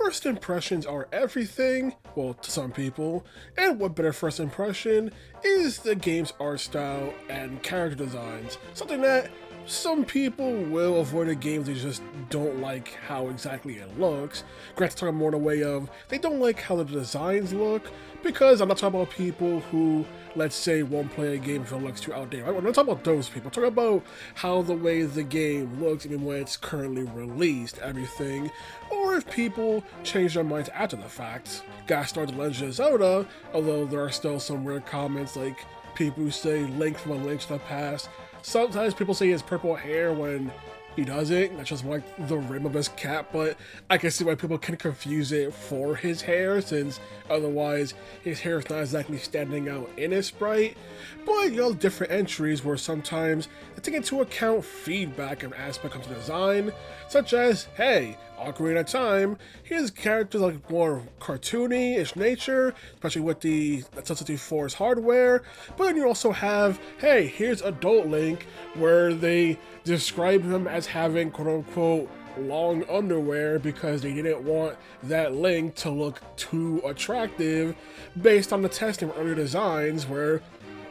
First impressions are everything, well, to some people, and what better first impression is the game's art style and character designs, something that some people will avoid a game they just don't like how exactly it looks. Granted, talking more in a way of they don't like how the designs look, because I'm not talking about people who, let's say, won't play a game if it looks too outdated. I'm not talking about those people. I'm talking about how the way the game looks, even when it's currently released, everything, or if people change their minds after the fact. Gotta start The Legend of Zelda, although there are still some weird comments like people who say Link from A Link to the Past. Sometimes people say he has purple hair when he doesn't. That's just like the rim of his cap, but I can see why people can confuse it for his hair, since otherwise his hair is not exactly standing out in his sprite. But you know, different entries where sometimes they take into account feedback and aspect of the design, such as, hey, Ocarina of Time, here's characters like more cartoony-ish nature, especially with the N64's hardware, but then you also have, hey, here's Adult Link, where they describe him as having quote-unquote long underwear because they didn't want that Link to look too attractive based on the testing of earlier designs where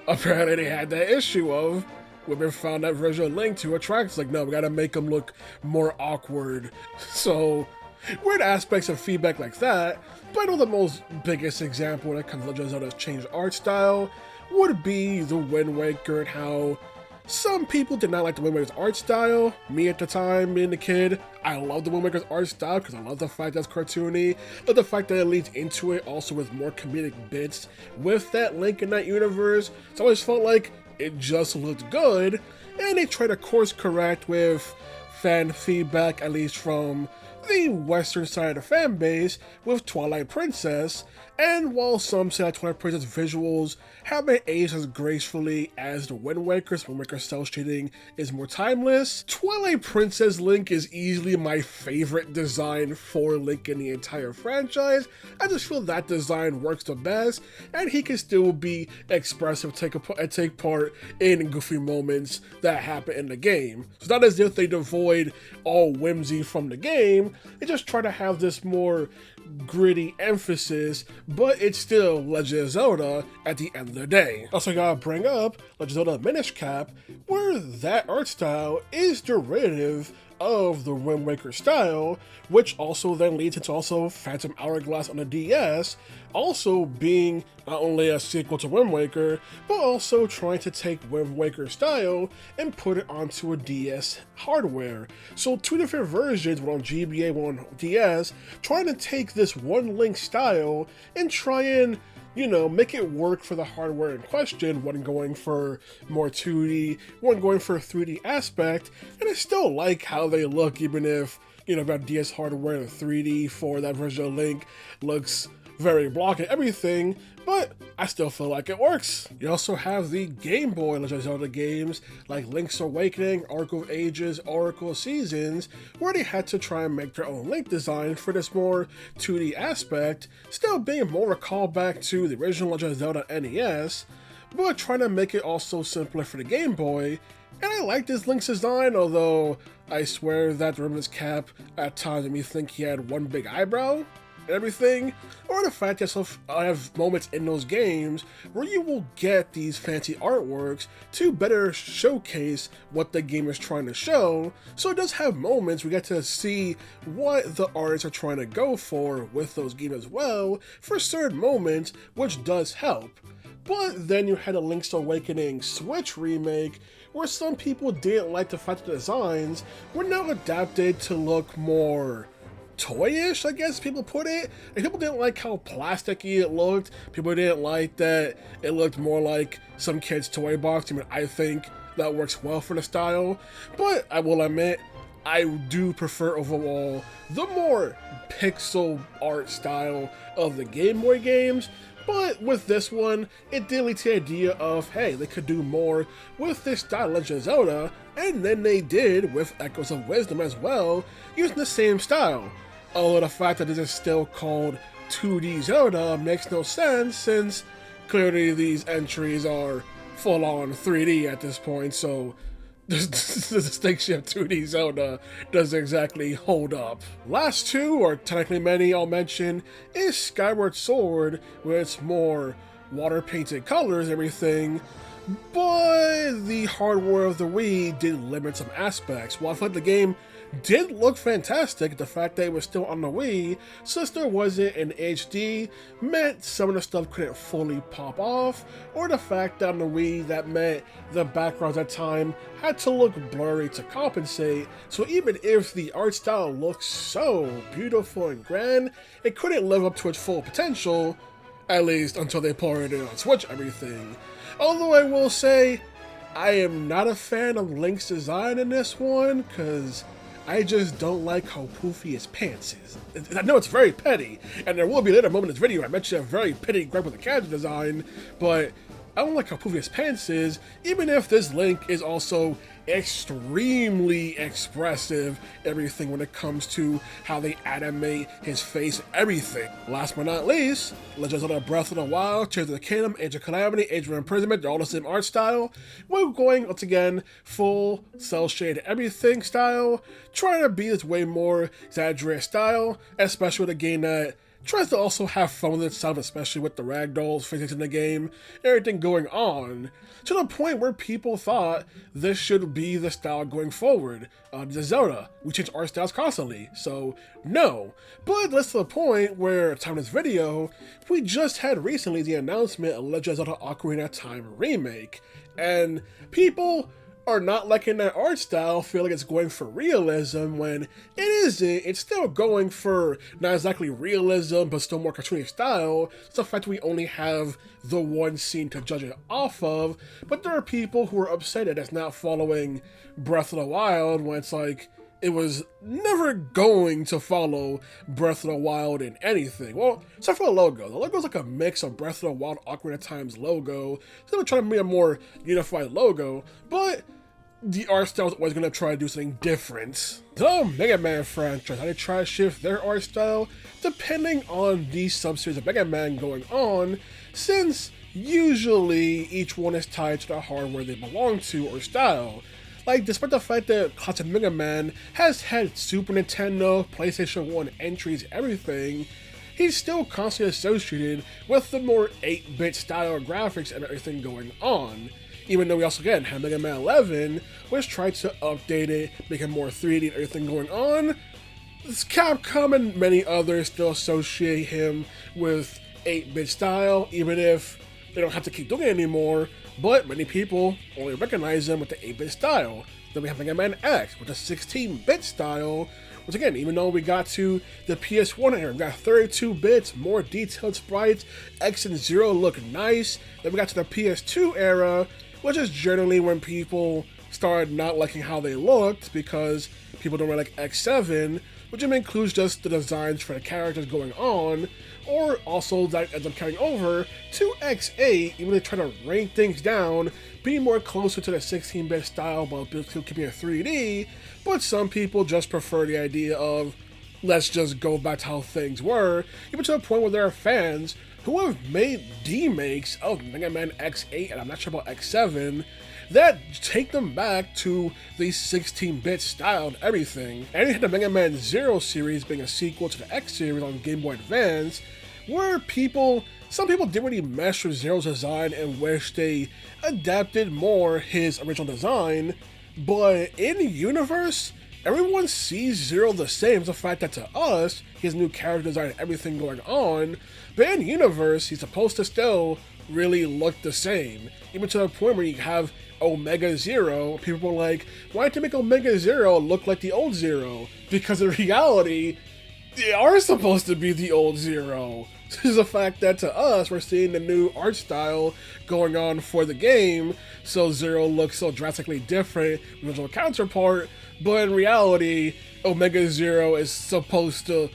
apparently they had that issue of women found that version of Link too attractive. It's like, no, we gotta make him look more awkward. So, weird aspects of feedback like that, but I know the most biggest example when it comes to Legend of Zelda's changed art style would be the Wind Waker and how some people did not like the Wind Waker's art style. Me at the time, being a kid, I love the Wind Waker's art style because I love the fact that it's cartoony, but the fact that it leads into it also with more comedic bits with that Link in that universe. It's always felt like it just looked good, and they try to course correct with fan feedback, at least from the western side of the fan base, with Twilight Princess. And while some say that Twilight Princess visuals haven't aged as gracefully as the Wind Waker's, Wind Waker's cell shading is more timeless, Twilight Princess Link is easily my favorite design for Link in the entire franchise. I just feel that design works the best, and he can still be expressive and take part in goofy moments that happen in the game. So it's not as if they devoid all whimsy from the game, they just try to have this more gritty emphasis, but it's still Legend of Zelda at the end of the day. Also gotta bring up Legend of Zelda Minish Cap, where that art style is derivative of the Wind Waker style, which also then leads into also Phantom Hourglass on the DS, also being not only a sequel to Wind Waker, but also trying to take Wind Waker style and put it onto a DS hardware. So two different versions, one on GBA, one on DS, trying to take this one Link style and try and, you know, make it work for the hardware in question, one going for more 2D, one going for a 3D aspect, and I still like how they look, even if, you know, about DS hardware and 3D for that version of Link looks very blocky and everything, but I still feel like it works. You also have the Game Boy Legend of Zelda games like Link's Awakening, Oracle of Ages, Oracle of Seasons, where they had to try and make their own Link design for this more 2D aspect, still being more a callback to the original Legend of Zelda NES, but trying to make it also simpler for the Game Boy. And I like this Link's design, although I swear that the rim of his cap at times made me think he had one big eyebrow and everything, or the fact that I have moments in those games where you will get these fancy artworks to better showcase what the game is trying to show. So it does have moments we get to see what the artists are trying to go for with those games as well for certain moments, which does help. But then you had a Link's Awakening Switch remake where some people didn't like the fact that the designs were now adapted to look more toyish, I guess people put it. And people didn't like how plasticky it looked. People didn't like that it looked more like some kid's toy box. I mean, I think that works well for the style, but I will admit, I do prefer overall the more pixel art style of the Game Boy games. But with this one, it did lead to the idea of, hey, they could do more with this style of Legend of Zelda, and then they did with Echoes of Wisdom as well, using the same style. Although the fact that this is still called 2D Zelda makes no sense, since clearly these entries are full-on 3D at this point, so the distinction of 2D Zelda doesn't exactly hold up. Last two, or technically many I'll mention, is Skyward Sword, with its more water-painted colors and everything, but the hardware of the Wii did limit some aspects. While I thought the game did look fantastic, the fact that it was still on the Wii, since there wasn't an HD, meant some of the stuff couldn't fully pop off, or the fact that on the Wii that meant the backgrounds at time had to look blurry to compensate, so even if the art style looks so beautiful and grand, it couldn't live up to its full potential, at least until they ported it on Switch everything. Although I will say, I am not a fan of Link's design in this one, because I just don't like how poofy his pants is. I know it's very petty, and there will be a later moment in this video I mentioned a very petty gripe with the character design, but I don't like how poofy his pants is, even if this Link is also extremely expressive, everything when it comes to how they animate his face, everything. Last but not least, Legend of Zelda Breath of the Wild, Tears of the Kingdom, Age of Calamity, Age of Imprisonment, they're all the same art style. We're going, once again, full cel-shaded everything style, trying to be this way more exaggerated style, especially with a game that tries to also have fun with itself, especially with the ragdolls, physics in the game, everything going on, to the point where people thought this should be the style going forward. The Zelda, we change art styles constantly, so no. But that's to the point where, at the time of this video, we just had recently the announcement of Legend of Zelda Ocarina of Time remake, and people are not liking that art style, feel like it's going for realism when it isn't. It's still going for not exactly realism, but still more cartoony style. It's the fact that we only have the one scene to judge it off of, but there are people who are upset that it's not following Breath of the Wild when it's like, it was never going to follow Breath of the Wild in anything. Well, except for the logo. The logo's like a mix of Breath of the Wild Ocarina of Time's logo. So they're trying to be a more unified logo, but the art style is always going to try to do something different. The Mega Man franchise, how they try to shift their art style depending on the sub-series of Mega Man going on, since usually each one is tied to the hardware they belong to or style. Like, despite the fact that classic Mega Man has had Super Nintendo, PlayStation 1 entries, everything, he's still constantly associated with the more 8-bit style graphics and everything going on. Even though we also, again, have Mega Man 11, which tried to update it, make it more 3D and everything going on, Capcom and many others still associate him with 8-bit style, even if they don't have to keep doing it anymore, but many people only recognize him with the 8-bit style. Then we have Mega Man X with the 16-bit style, which again, even though we got to the PS1 era, we got 32 bits, more detailed sprites, X and Zero look nice. Then we got to the PS2 era, which is generally when people started not liking how they looked because people don't really like X7, which includes just the designs for the characters going on, or also that ends up carrying over to X8, even they try to rank things down, being more closer to the 16-bit style while still keeping it 3D, but some people just prefer the idea of, let's just go back to how things were, even to the point where there are fans who have made remakes of Mega Man X8, and I'm not sure about X7, that take them back to the 16-bit style and everything. And you had the Mega Man Zero series being a sequel to the X series on Game Boy Advance, where some people didn't really mesh with Zero's design and wish they adapted more his original design, but in universe, everyone sees Zero the same. It's the fact that to us, his new character design and everything going on, but in universe, he's supposed to still really look the same. Even to the point where you have Omega Zero, people are like, why didn't you make Omega Zero look like the old Zero? Because in reality, they are supposed to be the old Zero. This is the fact that to us, we're seeing the new art style going on for the game, so Zero looks so drastically different from the original counterpart, but in reality, Omega Zero is supposed to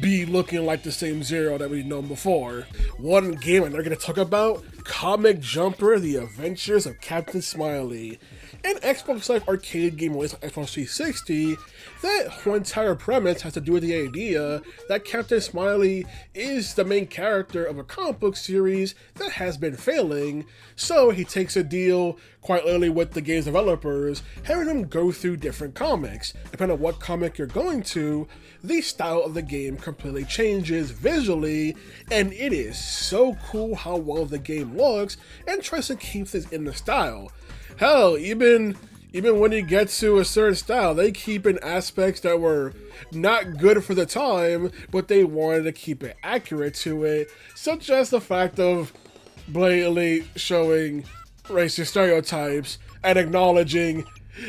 be looking like the same Zero that we've known before. One game I'm not going to talk about, Comic Jumper: The Adventures of Captain Smiley. An Xbox Live arcade game released on Xbox 360, that whole entire premise has to do with the idea that Captain Smiley is the main character of a comic book series that has been failing, so he takes a deal, quite literally with the game's developers, having them go through different comics. Depending on what comic you're going to, the style of the game completely changes visually, and it is so cool how well the game looks and tries to keep things in the style. Hell, even when you get to a certain style, they keep in aspects that were not good for the time, but they wanted to keep it accurate to it, such as the fact of blatantly showing racist stereotypes and acknowledging,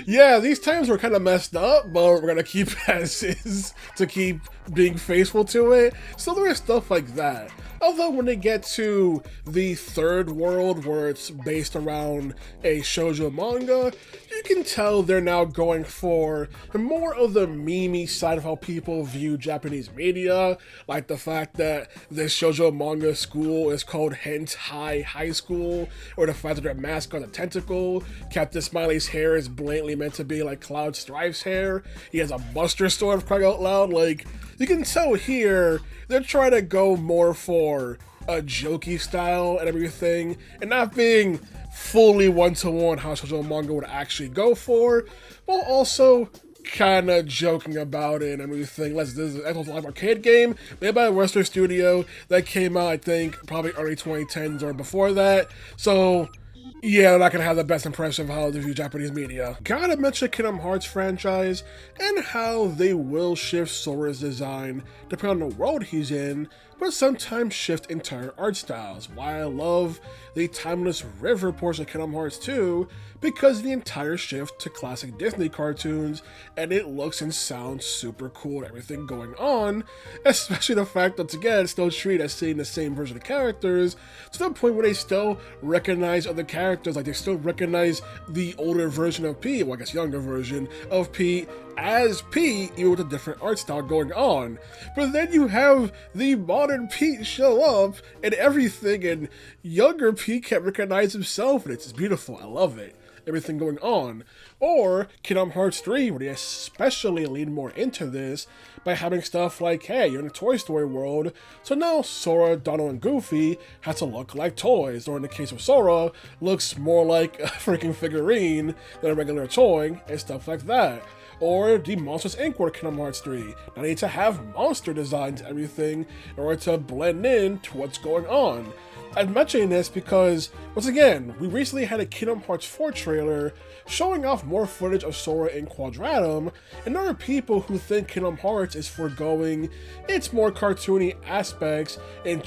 yeah, these times were kind of messed up, but we're gonna keep as is to keep being faithful to it. So there is stuff like that. Although when they get to the third world, where it's based around a shoujo manga, you can tell they're now going for more of the meme side of how people view Japanese media, like the fact that this shoujo manga school is called Hentai High School, or the fact that their mascot is a tentacle. Captain Smiley's hair is blatantly meant to be like Cloud Stripe's hair. He has a Buster sword, crying out loud. Like, you can tell here they're trying to go more for a jokey style and everything, and not being fully one-to-one how shoujo manga would actually go for, while also kind of joking about it and everything. This is an live arcade game made by a Western studio that came out, I think, probably early 2010s or before that. So yeah, they're not gonna have the best impression of how they view Japanese media. Gotta mention Kingdom Hearts franchise and how they will shift Sora's design depending on the world he's in, but sometimes shift entire art styles. Why I love the Timeless River portion of Kingdom Hearts 2, because of the entire shift to classic Disney cartoons, and it looks and sounds super cool and everything going on, especially the fact that, once again, it's still treated as seeing the same version of characters, to the point where they still recognize other characters, like they still recognize the older version of Pete, well I guess younger version of Pete, as Pete, even with a different art style going on. But then you have the modern Pete show up and everything, and younger Pete can't recognize himself, and it's just beautiful. I love it. Everything going on. Or Kingdom Hearts 3, where they especially lean more into this by having stuff like, hey, you're in a Toy Story world, so now Sora, Donald, and Goofy have to look like toys, or in the case of Sora, looks more like a freaking figurine than a regular toy, and stuff like that. Or the Monsters Inc. World Kingdom Hearts 3. Now they need to have monster designs and everything in order to blend in to what's going on. I'm mentioning this because, once again, we recently had a Kingdom Hearts 4 trailer showing off more footage of Sora in Quadratum, and there are people who think Kingdom Hearts is foregoing its more cartoony aspects and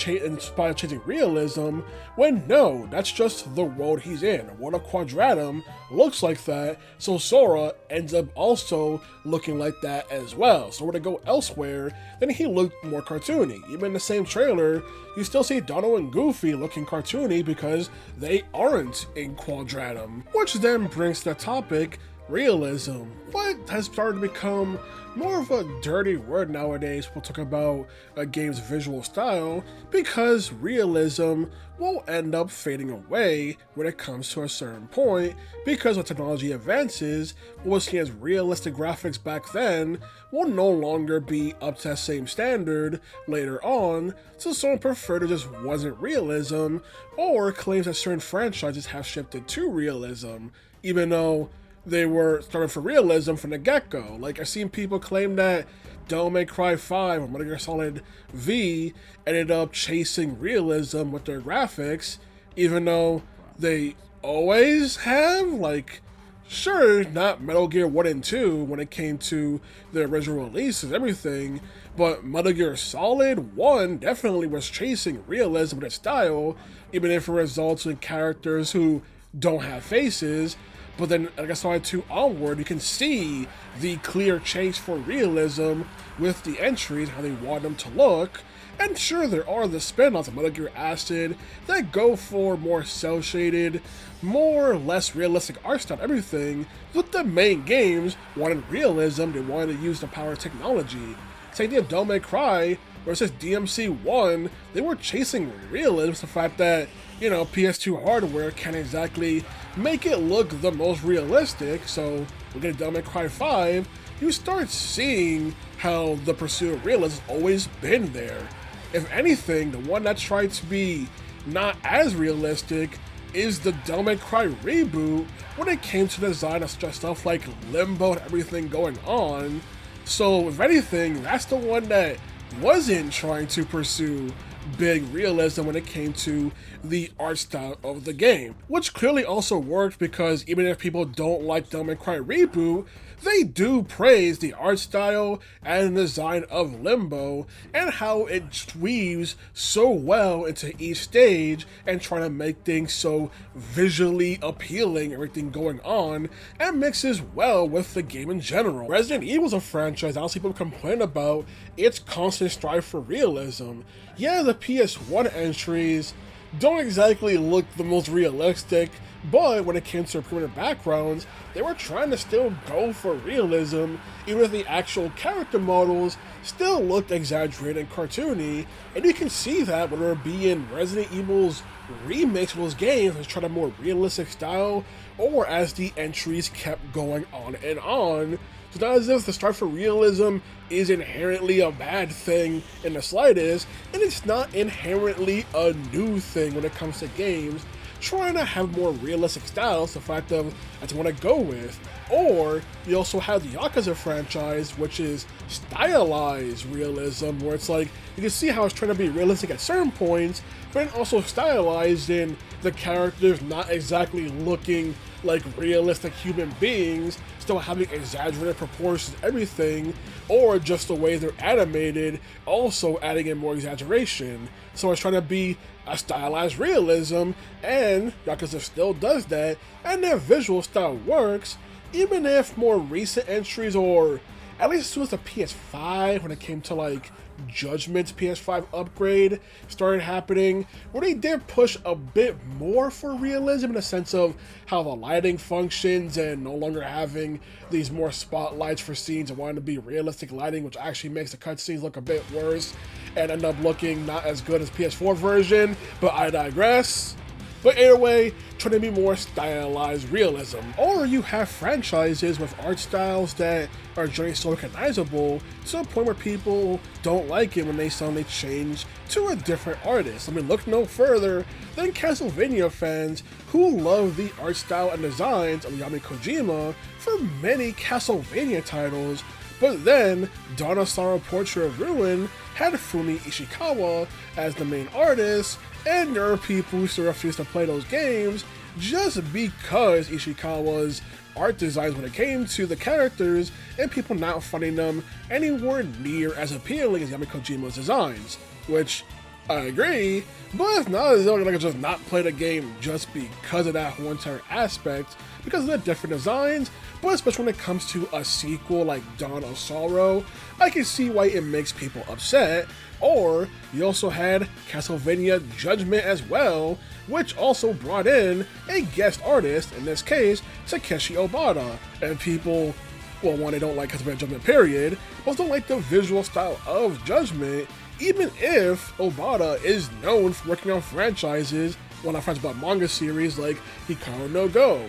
by changing realism, when no, that's just the world he's in. The world of Quadratum looks like that, so Sora ends up also looking like that as well. So were to go elsewhere, then he looked more cartoony. Even in the same trailer, you still see Donald and Goofy looking cartoony because they aren't in Quadratum. Which then brings to the topic, realism. What has started to become more of a dirty word nowadays when we'll talk about a game's visual style, because realism will end up fading away when it comes to a certain point, because when technology advances, what was seen as realistic graphics back then will no longer be up to that same standard later on, so some prefer to just wasn't realism, or claims that certain franchises have shifted to realism, even though they were starting for realism from the get-go. Like, I've seen people claim that Devil May Cry 5 or Metal Gear Solid V ended up chasing realism with their graphics, even though they always have. Like, sure, not Metal Gear 1 and 2 when it came to the original releases and everything, but Metal Gear Solid 1 definitely was chasing realism with its style, even if it results in characters who don't have faces. But then, like I saw it 2 onward, you can see the clear chase for realism with the entries, how they want them to look. And sure, there are the spin-offs of Metal Gear Acid that go for more cel-shaded, more or less realistic art style and everything, but the main games wanted realism, they wanted to use the power of technology. Same thing of Devil May Cry, where it says DMC1, they were chasing realism, the fact that, you know, PS2 hardware can't exactly make it look the most realistic, so we get Devil May Cry 5, you start seeing how the pursuit of realism has always been there. If anything, the one that tried to be not as realistic is the Devil May Cry reboot when it came to design of stuff like Limbo and everything going on. So if anything, that's the one that wasn't trying to pursue big realism when it came to the art style of the game, which clearly also worked because even if people don't like Devil May Cry reboot, they do praise the art style and design of Limbo and how it weaves so well into each stage and trying to make things so visually appealing, everything going on, and mixes well with the game in general. Resident Evil is a franchise I see people complain about its constant strive for realism. Yeah, the PS1 entries don't exactly look the most realistic, but when it came to primitive backgrounds, they were trying to still go for realism, even if the actual character models still looked exaggerated and cartoony, and you can see that whether it be in Resident Evil's remakes of those games which tried a more realistic style, or as the entries kept going on and on. It's not as if the strive for realism is inherently a bad thing in the slightest, and it's not inherently a new thing when it comes to games trying to have more realistic styles, the fact of that's what I go with. Or you also have the Yakuza franchise, which is stylized realism, where it's like you can see how it's trying to be realistic at certain points, but then also stylized in the characters not exactly looking like realistic human beings, still having exaggerated proportions, everything, or just the way they're animated, also adding in more exaggeration. So it's trying to be a stylized realism, and Yakuza still does that, and their visual style works, even if more recent entries, or at least as soon as the PS5, when it came to like Judgment's PS5 upgrade started happening, where they did push a bit more for realism in the sense of how the lighting functions and no longer having these more spotlights for scenes and wanting to be realistic lighting, which actually makes the cutscenes look a bit worse and end up looking not as good as PS4 version, but I digress. But anyway, trying to be more stylized realism. Or you have franchises with art styles that are generally so recognizable to the point where people don't like it when they suddenly change to a different artist. I mean, look no further than Castlevania fans who love the art style and designs of Yami Kojima for many Castlevania titles, but then Dawn of Sorrow Portrait of Ruin had Fumi Ishikawa as the main artist, and there are people who still refuse to play those games just because Ishikawa's art designs when it came to the characters and people not finding them anywhere near as appealing as Yami Kojima's designs, which I agree, but it's not as though I could just not play the game just because of that whole entire aspect, because of the different designs, but especially when it comes to a sequel like Dawn of Sorrow, I can see why it makes people upset. Or you also had Castlevania Judgment as well, which also brought in a guest artist, in this case, Takeshi Obata, and people, well, one, they don't like Castlevania Judgment period, but don't like the visual style of Judgment, even if Obata is known for working on franchises, well, not franchises, but manga series like Hikaru no Go,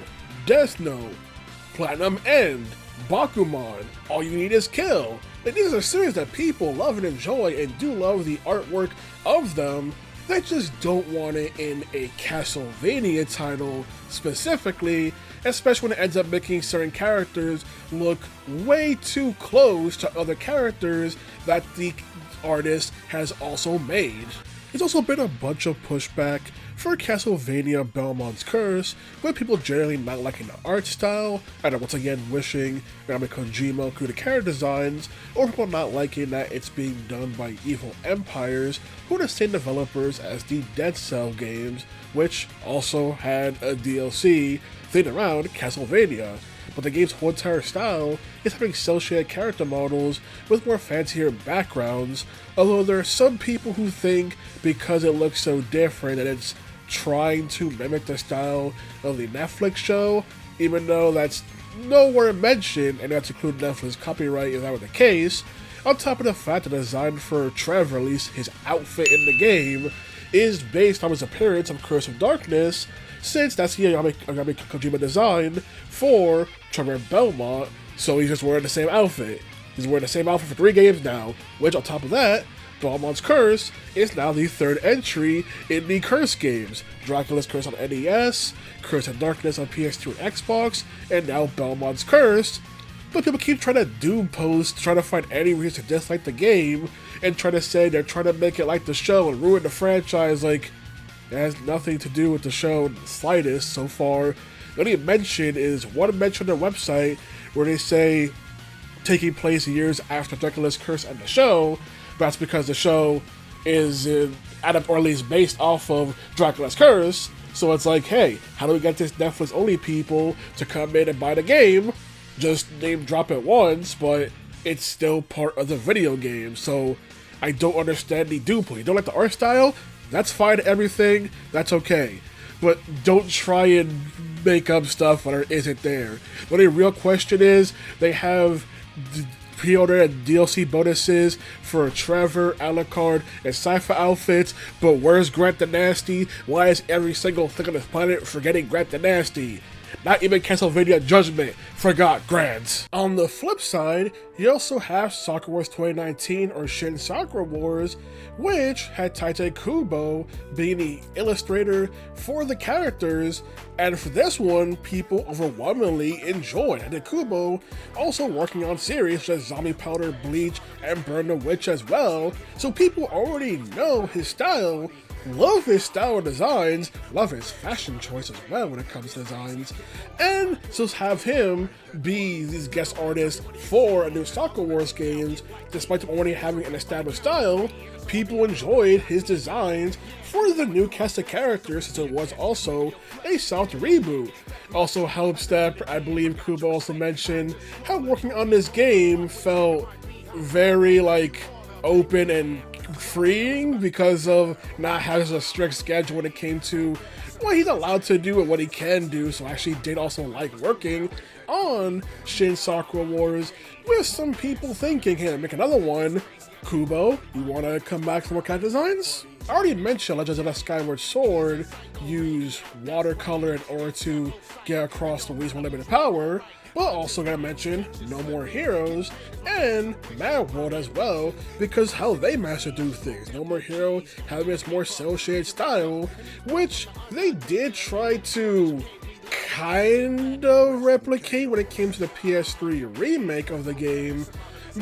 Death Note, Platinum End, Bakuman, All You Need Is Kill. Like, these are series that people love and enjoy and do love the artwork of them. They just don't want it in a Castlevania title specifically, especially when it ends up making certain characters look way too close to other characters that the artist has also made. There's also been a bunch of pushback for Castlevania Belmont's Curse, with people generally not liking the art style, and once again wishing Yami Kojima could the character designs, or people not liking that it's being done by Evil Empires, who are the same developers as the Dead Cell games, which also had a DLC themed around Castlevania. But the game's whole entire style is having cel-shaded character models with more fancier backgrounds, although there are some people who think because it looks so different that it's trying to mimic the style of the Netflix show, even though that's nowhere mentioned, and that's included Netflix copyright if that were the case, on top of the fact that the design for Trevor, at least his outfit in the game, is based on his appearance of Curse of Darkness, since that's the Yami Kojima design for Trevor Belmont, so he's just wearing the same outfit. He's wearing the same outfit for 3 games now, which on top of that, Belmont's Curse is now the third entry in the Curse games. Dracula's Curse on NES, Curse of Darkness on PS2 and Xbox, and now Belmont's Curse. But people keep trying to doom post, trying to find any reason to dislike the game, and try to say they're trying to make it like the show and ruin the franchise. Like, it has nothing to do with the show in the slightest so far. The only mention is one mention on their website where they say taking place years after Dracula's Curse and the show. That's because the show is or at least based off of Dracula's Curse. So it's like, hey, how do we get this Netflix only people to come in and buy the game? Just name drop it once, but it's still part of the video game. So I don't understand the dupe. You don't like the art style? That's fine, everything, that's okay. But don't try and make up stuff when it isn't there. The only real question is, they have pre-order and DLC bonuses for Trevor, Alucard, and Sypha outfits, but where's Grant the Nasty? Why is every single thing on this planet forgetting Grant the Nasty? Not even Castlevania Judgment forgot Grant. On the flip side, you also have Sakura Wars 2019 or Shin Sakura Wars, which had Tite Kubo being the illustrator for the characters, and for this one, people overwhelmingly enjoyed. And Kubo also working on series such as Zombie Powder, Bleach, and Burn the Witch as well, so people already know his style. Love his style of designs, love his fashion choice as well when it comes to designs, and so have him be these guest artists for a new Sakura Wars games. Despite them already having an established style, people enjoyed his designs for the new cast of characters, since it was also a soft reboot. Also helps that, I believe Kubo also mentioned, how working on this game felt very open and freeing because of not having a strict schedule when it came to what he's allowed to do and what he can do. So I actually did also like working on Shin Sakura Wars, with some people thinking, hey, make another one. Kubo, you want to come back for more character designs? I already mentioned Legends of the Skyward Sword use watercolor in order to get across the Wii Limited Power, but also gotta mention No More Heroes and Mad World as well, because how they master do things. No More Hero having its more cel-shaded style, which they did try to kind of replicate when it came to the PS3 remake of the game,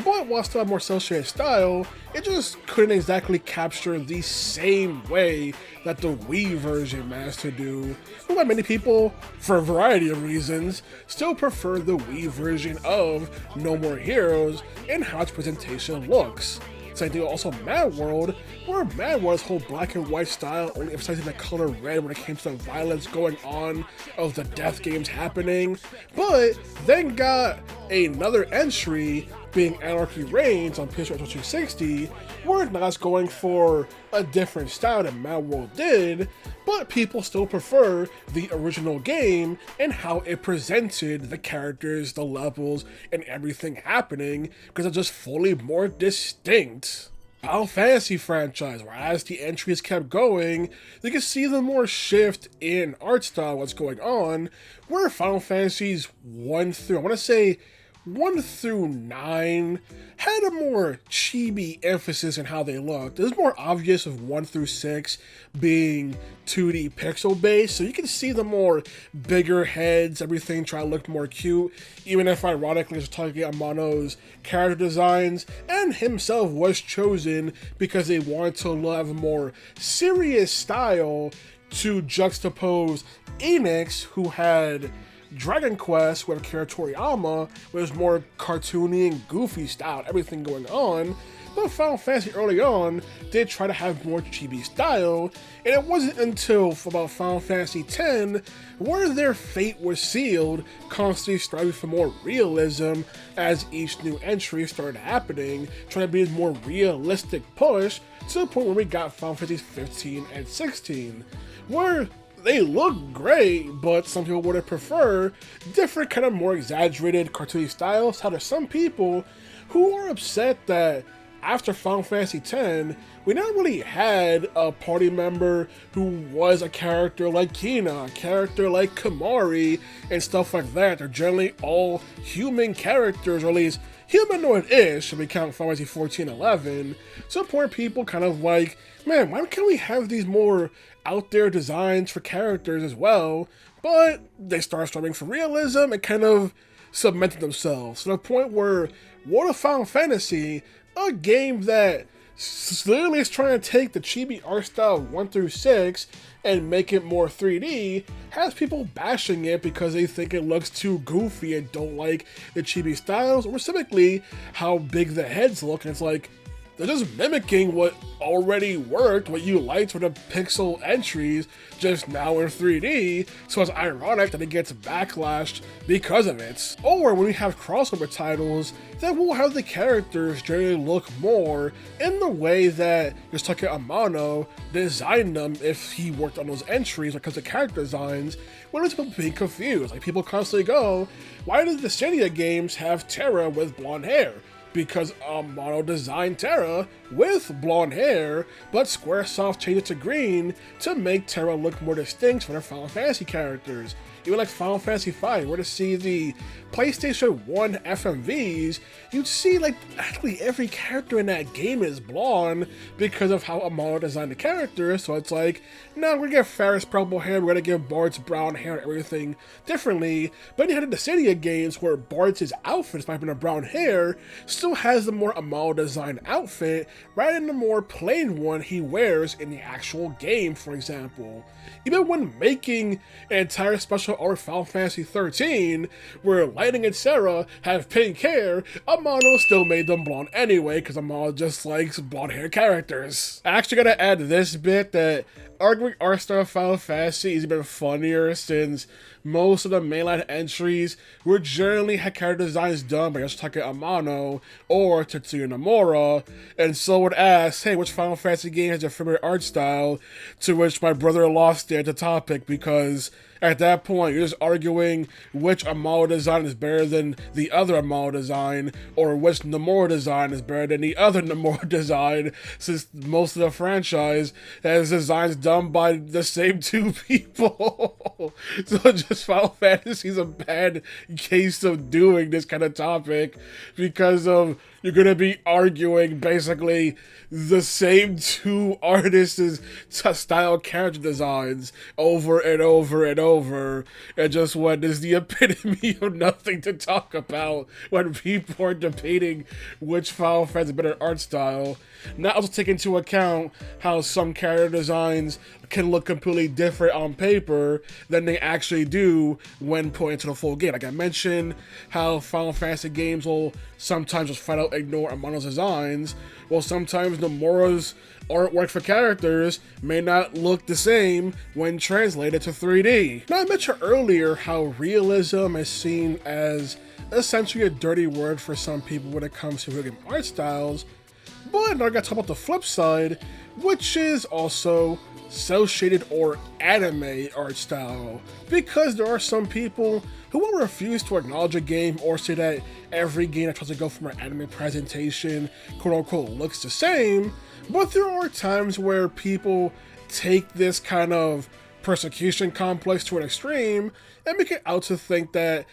but while still have more cel-shaded style, it just couldn't exactly capture the same way that the Wii version managed to do. But why many people, for a variety of reasons, still prefer the Wii version of No More Heroes and how its presentation looks. Same thing also Mad World, where Mad World's whole black and white style only emphasizing the color red when it came to the violence going on of the death games happening, but then got another entry being Anarchy Reigns on PS3 360, where now it's going for a different style than Mad World did, but people still prefer the original game and how it presented the characters, the levels, and everything happening, because it's just fully more distinct. Final Fantasy franchise, where as the entries kept going, you can see the more shift in art style, what's going on, where Final Fantasies 1 through 9 had a more chibi emphasis in how they looked. It was more obvious of 1 through 6 being 2D pixel based, so you can see the more bigger heads, everything try to look more cute, even if ironically it's talking about Mono's character designs, and himself was chosen because they wanted to have a more serious style to juxtapose Enix, who had Dragon Quest with Akira Toriyama, was more cartoony and goofy style, everything going on. But Final Fantasy early on did try to have more chibi style, and it wasn't until about Final Fantasy X where their fate was sealed, constantly striving for more realism as each new entry started happening, trying to be a more realistic push to the point where we got Final Fantasy 15 and 16, where they look great, but some people would have preferred different kind of more exaggerated cartoony styles. How there's some people who are upset that after Final Fantasy X, we never really had a party member who was a character like Kina, a character like Kamari, and stuff like that. They're generally all human characters, or at least humanoid-ish if we count Final Fantasy 14 11, to the point people kind of like, man, why can't we have these more out there designs for characters as well? But they start striving for realism and kind of cemented themselves to the point where World of Final Fantasy, a game that literally is trying to take the chibi art style 1 through 6 and make it more 3D, has people bashing it because they think it looks too goofy and don't like the chibi styles, or specifically how big the heads look. And it's like, they're just mimicking what already worked, what you liked for the pixel entries, just now in 3D, so it's ironic that it gets backlashed because of it. Or when we have crossover titles, then we'll have the characters generally look more in the way that Yoshitaka Amano designed them if he worked on those entries, because the character designs, when it's people being confused. Like, people constantly go, why does the Stadia games have Terra with blonde hair? Because Amano designed Terra with blonde hair, but Squaresoft changed it to green to make Terra look more distinct from their Final Fantasy characters. Even like Final Fantasy V, where to see the PlayStation 1 FMVs, you'd see like actually every character in that game is blonde because of how Amano designed the characters. So it's like, no, we're gonna give Faris purple hair, we're gonna give Bart's brown hair and everything differently. But you had the Stadia games where Bart's outfit, despite having a brown hair, still has the more Amano designed outfit rather than the more plain one he wears in the actual game, for example. Even when making an entire special arc Final Fantasy 13, where Lightning and Sarah have pink hair, Amano still made them blonde anyway, because Amano just likes blonde hair characters. I actually gotta add this bit that arguing art style Final Fantasy is even funnier since most of the mainline entries were generally had character designs done by Yoshitaka Amano or Tetsuya Nomura, and so would ask, hey, which Final Fantasy game has your favorite art style? To which my brother lost there at the topic, because at that point, you're just arguing which Amano design is better than the other Amano design, or which Nomura design is better than the other Nomura design, since most of the franchise has designs done by the same two people. So just Final Fantasy is a bad case of doing this kind of topic, because of you're going to be arguing basically the same two artists' style character designs over and over and over, and just what is the epitome of nothing to talk about when people are debating which Final Fantasy better art style. Not also take into account how some character designs can look completely different on paper than they actually do when put into the full game. Like I mentioned, how Final Fantasy games will sometimes just flat out ignore Amano's designs, while sometimes Nomura's artwork for characters may not look the same when translated to 3D. Now, I mentioned earlier how realism is seen as essentially a dirty word for some people when it comes to video game art styles, but now I gotta talk about the flip side, which is also cel-shaded or anime art style, because there are some people who will refuse to acknowledge a game or say that every game that tries to go from an anime presentation quote-unquote looks the same, but there are times where people take this kind of persecution complex to an extreme and make it out to think that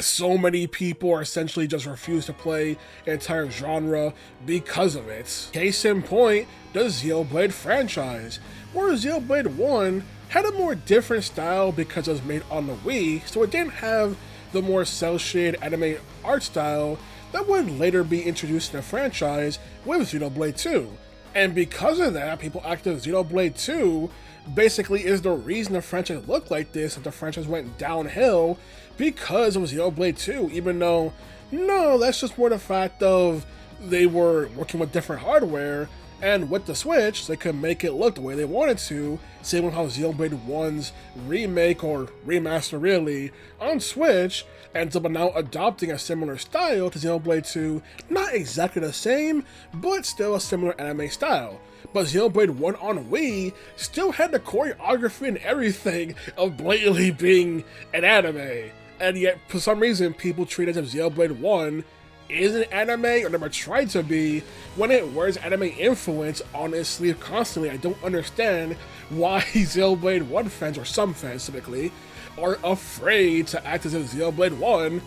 so many people are essentially just refuse to play an entire genre because of it. Case in point, the Xenoblade franchise, where Xenoblade 1 had a more different style because it was made on the Wii, so it didn't have the more cel-shaded anime art style that would later be introduced in the franchise with Xenoblade 2. And because of that, people act as Xenoblade 2 basically is the reason the franchise looked like this, and the franchise went downhill because of Xenoblade 2, even though, no, that's just more the fact of they were working with different hardware, and with the Switch, they could make it look the way they wanted to. Same with how Xenoblade 1's remake, or remaster really, on Switch ends up now adopting a similar style to Xenoblade 2. Not exactly the same, but still a similar anime style. But Xenoblade 1 on Wii still had the choreography and everything of blatantly being an anime. And yet, for some reason, people treat it as if Xenoblade 1 is an anime, or never tried to be, when it wears anime influence on its sleeve constantly. I don't understand why Xenoblade 1 fans, or some fans typically, are afraid to act as if Xenoblade 1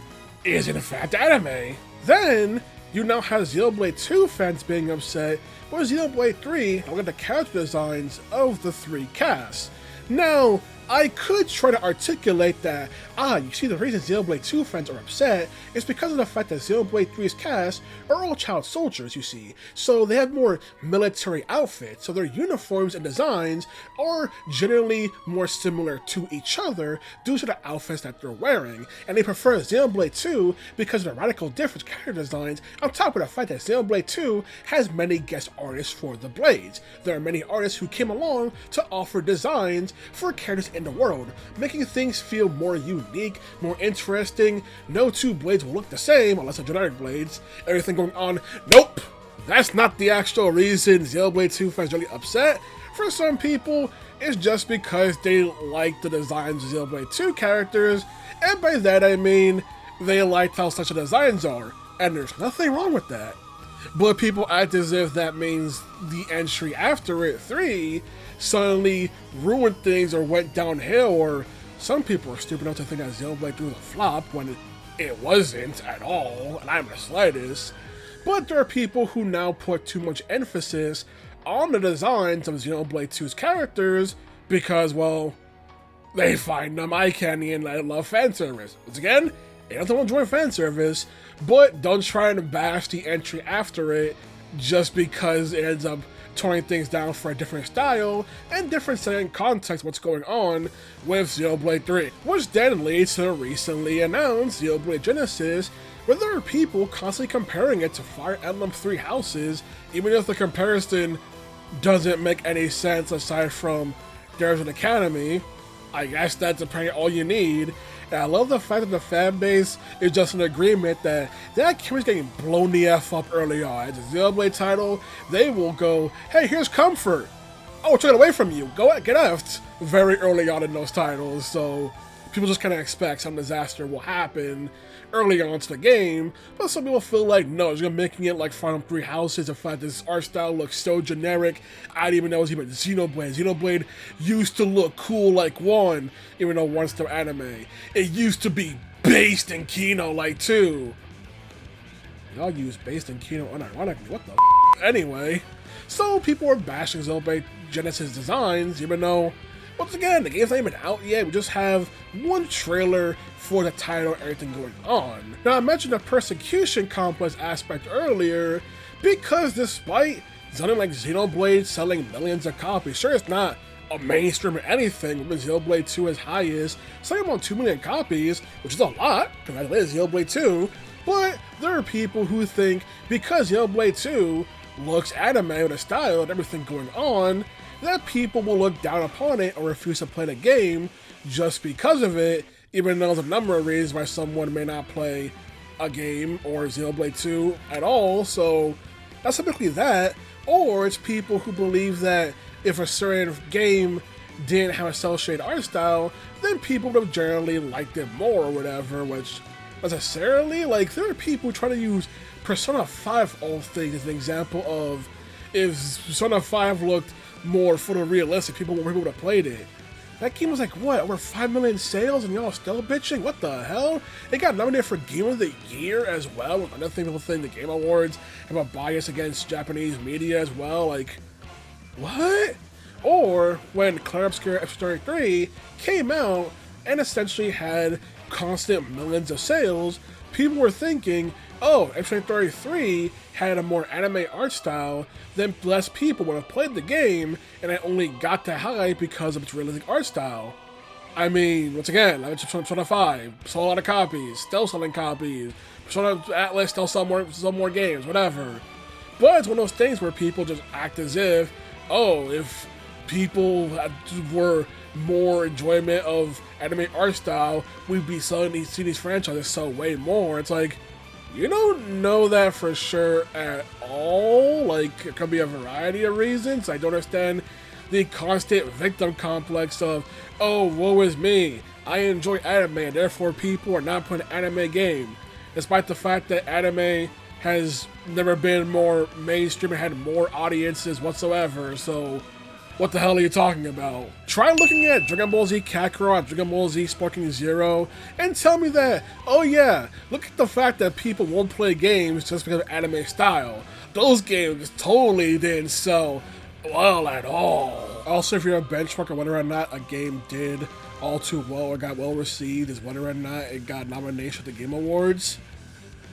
is in fact anime. Then, you now have Xenoblade 2 fans being upset with Xenoblade 3 and look at the character designs of the 3 casts. Now, I could try to articulate that, you see the reason Xenoblade 2 fans are upset is because of the fact that Xenoblade 3's cast are all child soldiers, you see. So they have more military outfits, so their uniforms and designs are generally more similar to each other due to the outfits that they're wearing. And they prefer Xenoblade 2 because of the radical different character designs, on top of the fact that Xenoblade 2 has many guest artists for the blades. There are many artists who came along to offer designs for characters in the world, making things feel more unique, more interesting. No two blades will look the same unless they're generic blades. Everything going on, nope! That's not the actual reason Xenoblade 2 fans are really upset. For some people, it's just because they like the designs of Xenoblade 2 characters, and by that I mean they liked how such the designs are, and there's nothing wrong with that. But people act as if that means the entry after it, 3, suddenly ruined things or went downhill, or some people are stupid enough to think that Xenoblade 3 was a flop when it wasn't at all, and I'm the slightest. But there are people who now put too much emphasis on the designs of Xenoblade 2's characters because, well, they find them eye candy and they love fanservice. Once again, ain't nothing wrong with enjoying fanservice, but don't try and bash the entry after it just because it ends up toning things down for a different style and different setting context what's going on with Xenoblade 3. Which then leads to the recently announced Xenoblade Genesis, where there are people constantly comparing it to Fire Emblem Three Houses, even if the comparison doesn't make any sense aside from there's an academy. I guess that's apparently all you need. And I love the fact that the fan base is just in agreement that that camera's getting blown the F up early on. As a Xenoblade title, they will go, hey, here's comfort. Oh, we're taking it away from you. Go get effed very early on in those titles. So people just kind of expect some disaster will happen early on to the game, but some people feel like, no, it's making it like Final Three Houses. The fact this art style looks so generic, I didn't even know it was even Xenoblade. Xenoblade used to look cool like 1, even though 1's still anime. It used to be based in Kino like 2. Y'all use based in Kino unironically, what the f? Anyway, so people are bashing Xenoblade Genesis designs, even though, once again, the game's not even out yet. We just have one trailer for the title and everything going on. Now, I mentioned the persecution complex aspect earlier because despite something like Xenoblade selling millions of copies, sure, it's not a mainstream or anything, when Xenoblade 2 is highest, selling about 2 million copies, which is a lot, congratulations Xenoblade 2, but there are people who think because Xenoblade 2 looks anime with a style and everything going on, that people will look down upon it or refuse to play the game just because of it, even though there's a number of reasons why someone may not play a game or Xenoblade 2 at all. So that's typically that, or it's people who believe that if a certain game didn't have a cel-shaded art style, then people would have generally liked it more or whatever, which necessarily, like, there are people trying to use Persona 5 all things as an example of if Persona 5 looked more photorealistic, people would have played it. That game was like, what, over 5 million sales and y'all still bitching? What the hell? It got nominated for Game of the Year as well. Another thing people think the Game Awards have a bias against Japanese media as well. Like, what? Or when Clear Obscure Episode 33 came out and essentially had constant millions of sales, people were thinking, oh, Episode 33 had a more anime art style, then less people would have played the game, and I only got that high because of its realistic art style. I mean, once again, like Persona 5, sold a lot of copies, still selling copies, Persona Atlas still sell more games, whatever. But it's one of those things where people just act as if, oh, if people were more enjoyment of anime art style, we'd be selling these franchises sell way more. It's like, you don't know that for sure at all. Like, it could be a variety of reasons. I don't understand the constant victim complex of, oh, woe is me, I enjoy anime, and therefore people are not playing an anime game. Despite the fact that anime has never been more mainstream and had more audiences whatsoever. So, What the hell are you talking about? Try looking at Dragon Ball Z Kakarot, Dragon Ball Z Sparking Zero, and tell me that, oh yeah, look at the fact that people won't play games just because of anime style. Those games totally didn't sell well at all. Also, if you're a benchmark on whether or not a game did all too well or got well received is whether or not it got nomination at the Game Awards,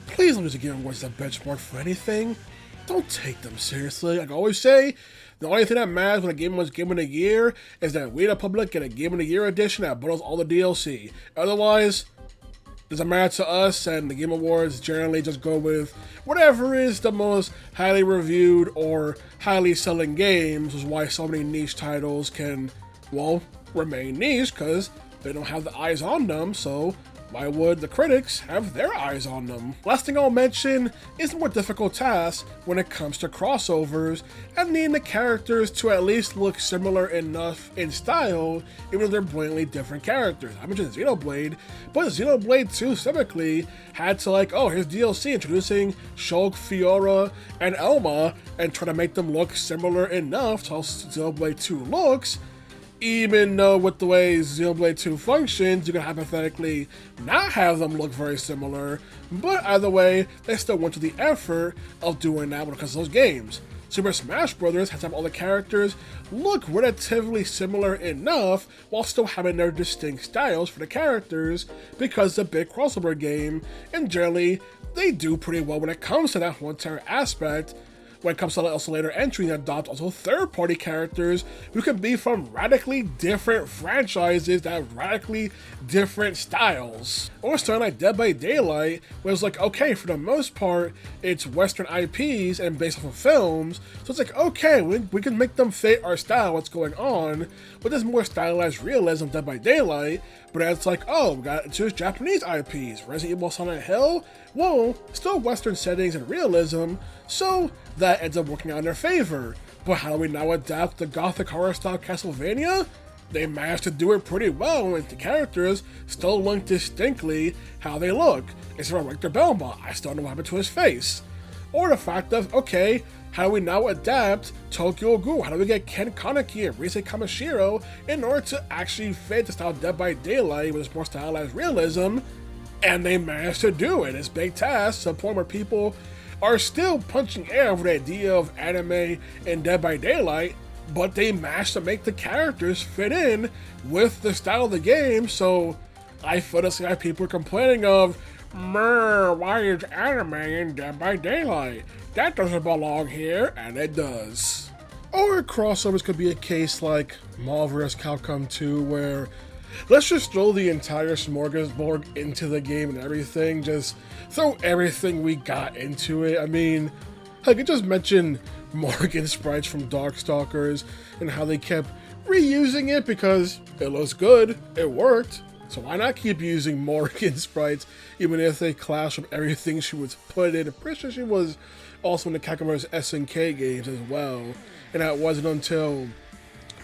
please don't use the Game Awards as a benchmark for anything. Don't take them seriously. Like I always say, the only thing that matters when a game was Game of the Year is that we the public get a Game of the Year edition that bundles all the DLC. Otherwise, it doesn't matter to us, and the Game Awards generally just go with whatever is the most highly reviewed or highly selling games, which is why so many niche titles can, well, remain niche, because they don't have the eyes on them, so why would the critics have their eyes on them? Last thing I'll mention is the more difficult task when it comes to crossovers and needing the characters to at least look similar enough in style, even though they're blatantly different characters. I mentioned Xenoblade, but Xenoblade 2 specifically had to here's DLC introducing Shulk, Fiora, and Elma, and try to make them look similar enough to how Xenoblade 2 looks. Even though with the way Xenoblade 2 functions, you can hypothetically not have them look very similar, but either way, they still went to the effort of doing that because of those games. Super Smash Bros. Has to have all the characters look relatively similar enough while still having their distinct styles for the characters because it's a big crossover game, and generally, they do pretty well when it comes to that whole entire aspect. When it comes to also later entries that adopt also third-party characters who can be from radically different franchises that have radically different styles. Or something like Dead by Daylight, where it's like, okay, for the most part, it's Western IPs and based off of films, so it's like, okay, we can make them fit our style, what's going on, but there's more stylized realism Dead by Daylight, but it's like, oh, we got two Japanese IPs, Resident Evil Silent Hill, well, still Western settings and realism, so that ends up working out in their favor. But how do we now adapt the gothic horror style Castlevania? They managed to do it pretty well, and the characters still look distinctly how they look. Instead of Richter Belmont, I still don't know what happened to his face. Or the fact of, okay, how do we now adapt Tokyo Ghoul? How do we get Ken Kaneki and Rise Kamashiro in order to actually fit the style of Dead by Daylight with its more stylized realism? And they managed to do it. It's a big task to the point where people are still punching air over the idea of anime and Dead by Daylight, but they managed to make the characters fit in with the style of the game, so I feel the same people are complaining of, why is anime in Dead by Daylight? That doesn't belong here, and it does. Or crossovers could be a case like Marvel vs. Capcom 2, where let's just throw the entire smorgasbord into the game and everything, just throw everything we got into it. I mean, I could just mention Morgan sprites from Darkstalkers and how they kept reusing it because it looks good, it worked, so why not keep using Morgan sprites even if they clash with everything she was put in. I'm pretty sure she was also in the Kakarot's SNK games as well, and that wasn't until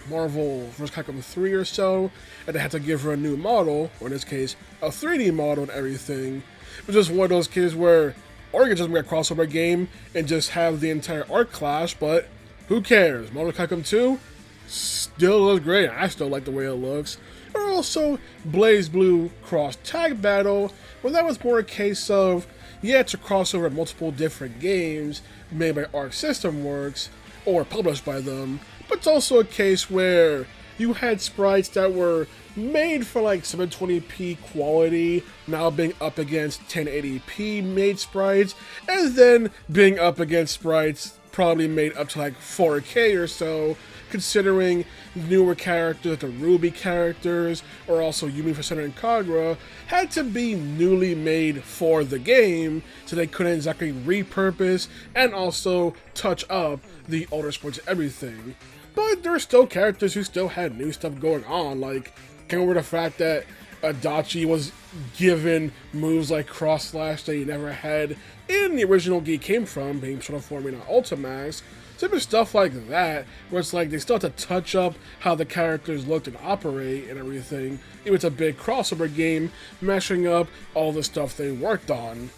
Marvel vs. Capcom 3 or so, and they had to give her a new model, or in this case, a 3D model and everything. It was just one of those cases where, or you could just make a crossover game and just have the entire art clash, but who cares? Marvel vs. Capcom 2 still looks great. I still like the way it looks. Or also Blaze Blue Cross Tag Battle, where that was more a case of, yeah, it's a crossover of multiple different games made by Arc System Works, or published by them, but it's also a case where you had sprites that were made for like 720p quality, now being up against 1080p made sprites, and then being up against sprites probably made up to like 4K or so, considering newer characters like the Ruby characters, or also Yumi Fascinator and Kagura, had to be newly made for the game, so they couldn't exactly repurpose and also touch up the older sprites and everything. But there are still characters who still had new stuff going on, like, can't remember the fact that Adachi was given moves like Cross Slash that he never had in the original game came from, being transforming on Ultimax. Simple stuff like that, where it's like they still have to touch up how the characters looked and operate and everything. It was a big crossover game, mashing up all the stuff they worked on.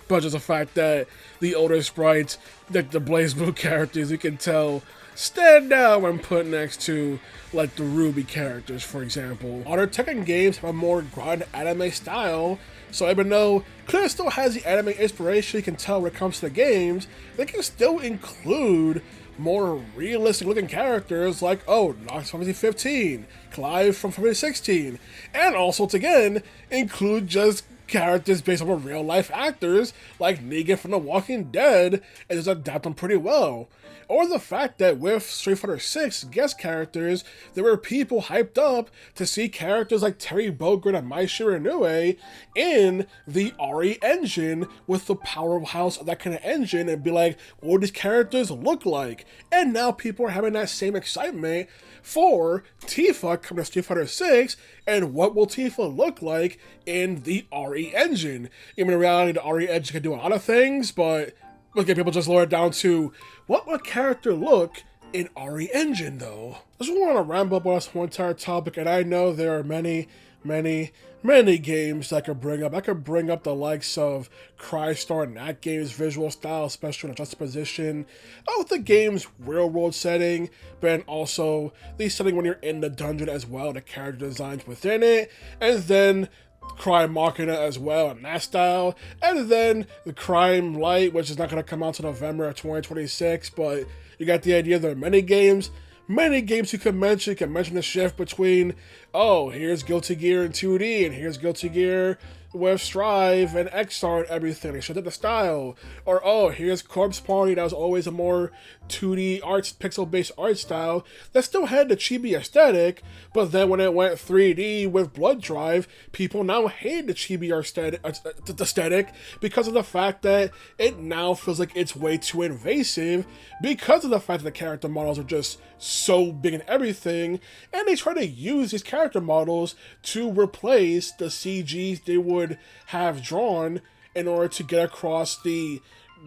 But just the fact that the older sprites, like the Blaze Blue characters, you can tell stand out when put next to like the Ruby characters, for example. Other Tekken games have a more grind anime style, so even though Clear still has the anime inspiration you can tell when it comes to the games, they can still include more realistic looking characters like, oh, Nox from 2015, Clive from 2016, and also to again include just characters based on real life actors like Negan from The Walking Dead and just adapt them pretty well. Or the fact that with Street Fighter 6 guest characters, there were people hyped up to see characters like Terry Bogard and Mai Shiranui in the RE engine with the powerhouse of that kind of engine and be like, what would these characters look like? And now people are having that same excitement for Tifa coming to Street Fighter 6 and what will Tifa look like in the RE engine. Even in reality, the RE engine can do a lot of things, but look at people just lower it down to what would a character look in RE engine though. I just want to ramble about this whole entire topic, and I know there are many games that I could bring up. I could bring up the likes of Crystar and that game's visual style, especially in a juxtaposition of the game's real world setting, but also the setting when you're in the dungeon as well, the character designs within it, and then Crime Machina as well in that style, and then the Crime Light, which is not going to come out until November of 2026, but you got the idea. There are many games you can mention. You can mention the shift between, oh, here's Guilty Gear in 2D, and here's Guilty Gear with Strive and XR and everything. They shifted the style. Or, oh, here's Corpse Party, that was always a more 2D art, pixel-based art style that still had the chibi aesthetic, but then when it went 3D with Blood Drive, people now hate the chibi aesthetic because of the fact that it now feels like it's way too invasive because of the fact that the character models are just so big and everything, and they try to use these character models to replace the CGs they would have drawn in order to get across the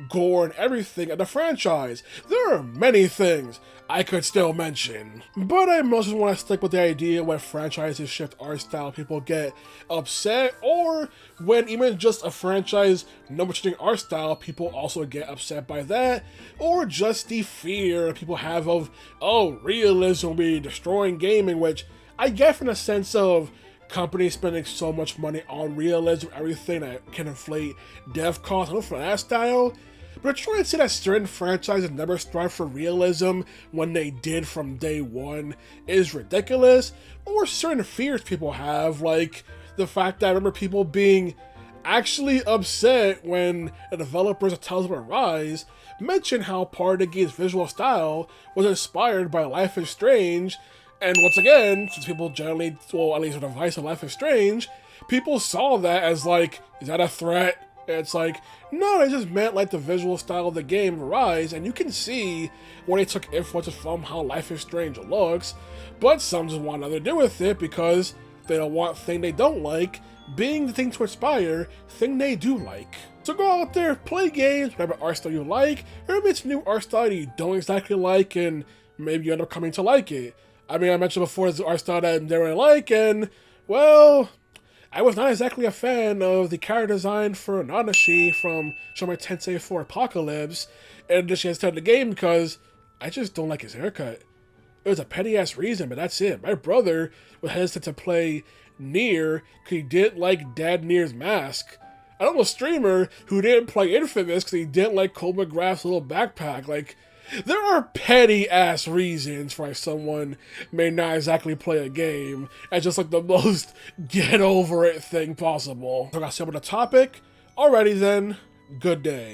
gore and everything of the franchise. There are many things I could still mention, but I mostly want to stick with the idea when franchises shift art style, people get upset, or when even just a franchise number changing art style, people also get upset by that, or just the fear people have of, oh, realism will be destroying gaming, which I get from the sense of companies spending so much money on realism, everything that can inflate dev costs, I don't know for that style. But trying to say that certain franchises never strive for realism when they did from day one is ridiculous. Or certain fears people have, like the fact that I remember people being actually upset when the developers of Tales of Arise mentioned how part of the game's visual style was inspired by Life is Strange. And once again, since people generally, well, at least with the device of Life is Strange, people saw that as like, is that a threat? And it's like, no, they just meant like the visual style of the game Arise, and you can see when they took influences from how Life is Strange looks, but some just want nothing to do with it because they don't want thing they don't like being the thing to inspire thing they do like. So go out there, play games, whatever art style you like, or maybe it's new art style you don't exactly like, and maybe you end up coming to like it. I mean, I mentioned before the art style that I didn't really like, and, well, I was not exactly a fan of the character design for Nanashi from Shomen Tensei 4 Apocalypse, and just has started the game because I just don't like his haircut. It was a petty-ass reason, but that's it. My brother was hesitant to play Nier because he didn't like Dad Nier's mask. I know a streamer who didn't play Infamous because he didn't like Cole McGrath's little backpack. Like, there are petty-ass reasons why someone may not exactly play a game as just like the most get-over-it thing possible. So I got to say about the topic. Alrighty then, good day.